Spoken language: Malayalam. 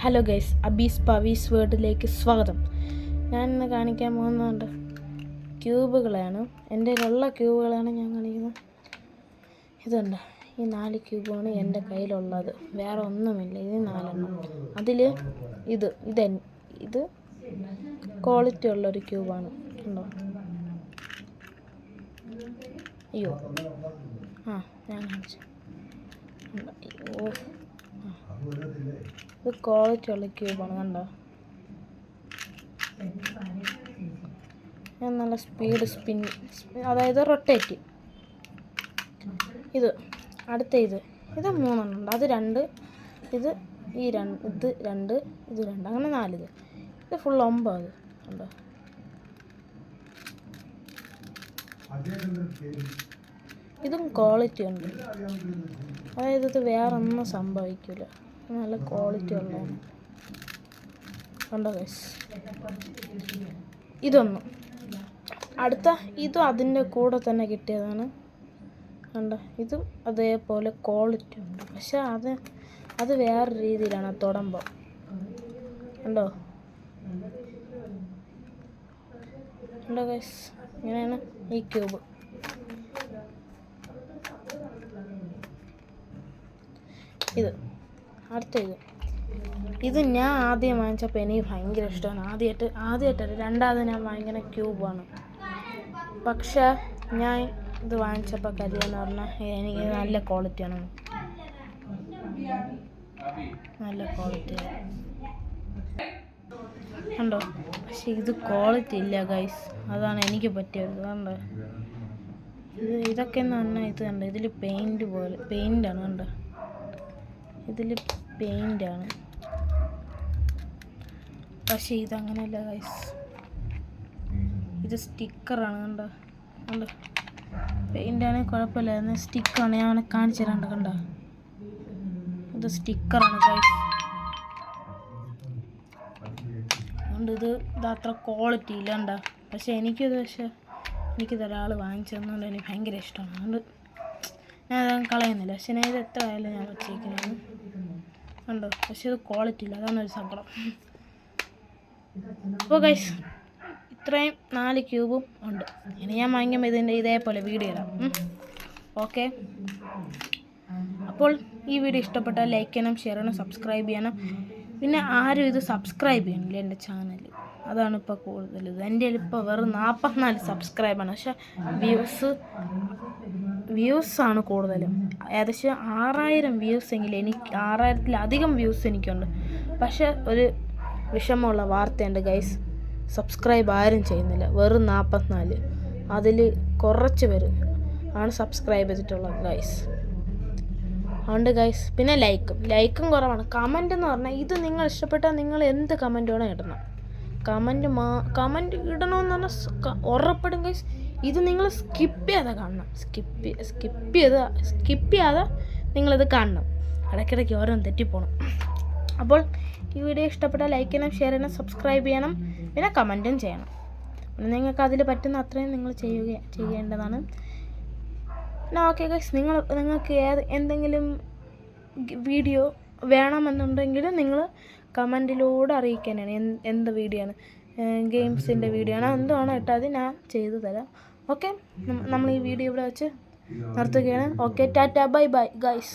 ഹലോ ഗൈസ്, അബീസ് പവീസ് വേർഡിലേക്ക് സ്വാഗതം. ഞാൻ ഇന്ന് കാണിക്കാൻ പോകുന്നുണ്ട് ക്യൂബുകളാണ്. എൻ്റെ കയ്യിലുള്ള ക്യൂബുകളാണ് ഞാൻ കാണിക്കുന്നത്. ഇതുണ്ട്, ഈ 4 ക്യൂബാണ് എൻ്റെ കയ്യിലുള്ളത്, വേറെ ഒന്നുമില്ല. ഇത് 4 അതിൽ ഇത് ക്വാളിറ്റി ഉള്ളൊരു ക്യൂബാണ്. ഉണ്ടോ? അയ്യോ ഞാൻ കാണിച്ചു. ഇത് ക്വാളിറ്റി ഉള്ള ക്യൂബാണ്. കണ്ടോ? ഞാൻ നല്ല സ്പീഡ് അതായത് റൊട്ടേറ്റ്. അടുത്ത ഇത് 3 ഉണ്ട്. അത് 2, ഇത് 2, അങ്ങനെ 4. ഇത് ഫുൾ 9. ഉണ്ടോ? ഇതും ക്വാളിറ്റി ഉണ്ട്, അതായത് ഇത് വേറെ ഒന്നും സംഭവിക്കില്ല. നല്ല ക്വാളിറ്റി ഉള്ളതാണ്. കണ്ടോ ഗൈസ്? ഇതും അതിൻ്റെ കൂടെ തന്നെ കിട്ടിയതാണ്. കണ്ടോ? ഇതും അതേപോലെ ക്വാളിറ്റി ഉണ്ട്, പക്ഷെ അത് വേറെ രീതിയിലാണ് തൊടുമ്പോൾ. കണ്ടോ ഗൈസ്? ഇങ്ങനെയാണ് ഈ ക്യൂബ്. ഇത് ഞാൻ ആദ്യം വാങ്ങിച്ചപ്പോൾ എനിക്ക് ഭയങ്കര ഇഷ്ടമാണ്. ആദ്യമായിട്ടല്ല, രണ്ടാമത് ഞാൻ വാങ്ങിക്കുന്ന ക്യൂബാണ്. പക്ഷേ ഞാൻ ഇത് വാങ്ങിച്ചപ്പോൾ കരുതിയെന്ന് പറഞ്ഞാൽ എനിക്ക് നല്ല ക്വാളിറ്റിയാണ്. നല്ല ക്വാളിറ്റിയാണ്. കണ്ടോ? പക്ഷെ ഇത് ക്വാളിറ്റി ഇല്ല ഗൈസ്, അതാണ് എനിക്ക് പറ്റിയത്. കണ്ടോ? ഇതൊക്കെ എന്ന് പറഞ്ഞാൽ ഇത് കണ്ടോ, ഇതിൽ പെയിൻ്റാണ്. കണ്ടോ? ഇതിൽ പെയിൻ്റാണ്, പക്ഷേ ഇതങ്ങനെയല്ല ഗൈസ്. ഇത് സ്റ്റിക്കറാണ്. കണ്ടോ? പെയിൻ്റാണ്, കുഴപ്പമില്ല. സ്റ്റിക്കറാണ്. ഞാൻ അവനെ കാണിച്ചു തരാണ്ട്. കണ്ടോ? ഇത് സ്റ്റിക്കറാണ് ഗൈസ്. അതുകൊണ്ട് ഇത് അത്ര ക്വാളിറ്റി ഇല്ല. കണ്ടോ? പക്ഷേ എനിക്കിത് ഒരാൾ വാങ്ങിച്ചു തന്നുകൊണ്ട് എനിക്ക് ഭയങ്കര ഇഷ്ടമാണ്. അതുകൊണ്ട് ഞാൻ അത് കളയുന്നില്ല. പക്ഷേ ഞാൻ ഇത് എത്ര ആയാലും ഞാൻ വച്ചേക്കുന്നത്. കണ്ടോ? പക്ഷേ ഇത് ക്വാളിറ്റി ഇല്ല, അതാണ് ഒരു സങ്കടം. അപ്പോൾ ഗൈസ്, ഇത്രയും 4 ക്യൂബും ഉണ്ട്. ഇനി ഞാൻ വാങ്ങിക്കുമ്പോൾ ഇതേപോലെ വീഡിയോ ഇടാം. ഓക്കെ. അപ്പോൾ ഈ വീഡിയോ ഇഷ്ടപ്പെട്ടാൽ ലൈക്ക് ചെയ്യണം, ഷെയർ ചെയ്യണം, സബ്സ്ക്രൈബ് ചെയ്യണം. പിന്നെ ആരും ഇത് സബ്സ്ക്രൈബ് ചെയ്യണില്ല എൻ്റെ ചാനൽ. അതാണ് ഇപ്പോൾ കൂടുതൽ. എൻ്റെ ഇപ്പോൾ വെറും 44 സബ്സ്ക്രൈബാണ്, പക്ഷേ വ്യൂസാണ് കൂടുതലും. ഏകദേശം 6000 വ്യൂസ് എങ്കിലും 6000-ലധികം വ്യൂസ് എനിക്കുണ്ട്. പക്ഷേ ഒരു വിഷമമുള്ള വാർത്തയുണ്ട് ഗൈസ്, സബ്സ്ക്രൈബ് ആരും ചെയ്യുന്നില്ല. വെറും 44. അതിൽ കുറച്ച് പേര് ആണ് സബ്സ്ക്രൈബ് ചെയ്തിട്ടുള്ളത് ഗൈസ്. അതുകൊണ്ട് ഗൈസ്, പിന്നെ ലൈക്കും കുറവാണ്. കമൻ്റ് എന്ന് പറഞ്ഞാൽ ഇത് നിങ്ങൾ ഇഷ്ടപ്പെട്ടാൽ നിങ്ങൾ എന്ത് കമൻറ്റ് വേണം ഇടണം. കമൻറ്റ് ഇടണമെന്ന് പറഞ്ഞാൽ ഉറപ്പെടും ഗൈസ്. ഇത് നിങ്ങൾ സ്കിപ്പ് ചെയ്യാതെ കാണണം. സ്കിപ്പ് ചെയ്യാതെ നിങ്ങളിത് കാണണം. ഇടയ്ക്കിടയ്ക്ക് ഓരോന്ന് തെറ്റിപ്പോണം. അപ്പോൾ ഈ വീഡിയോ ഇഷ്ടപ്പെട്ടാൽ ലൈക്ക് ചെയ്യണം, ഷെയർ ചെയ്യണം, സബ്സ്ക്രൈബ് ചെയ്യണം, പിന്നെ കമൻറ്റും ചെയ്യണം. പിന്നെ നിങ്ങൾക്ക് അതിൽ പറ്റുന്ന അത്രയും നിങ്ങൾ ചെയ്യേണ്ടതാണ്. പിന്നെ ഓക്കെ ഗൈസ്, നിങ്ങൾക്ക് എന്തെങ്കിലും വീഡിയോ വേണമെന്നുണ്ടെങ്കിൽ നിങ്ങൾ കമൻറ്റിലൂടെ അറിയിക്കാനാണ്. എന്ത് വീഡിയോ ആണ്, ഗെയിംസിൻ്റെ വീഡിയോ ആണോ എന്താണോ ഇട്ടാൽ ഞാൻ ചെയ്തു തരാം. ഓക്കെ, നമ്മൾ ഈ വീഡിയോ ഇവിടെ വെച്ച് നിർത്തുകയാണ്. Okay, Tata, bye bye guys.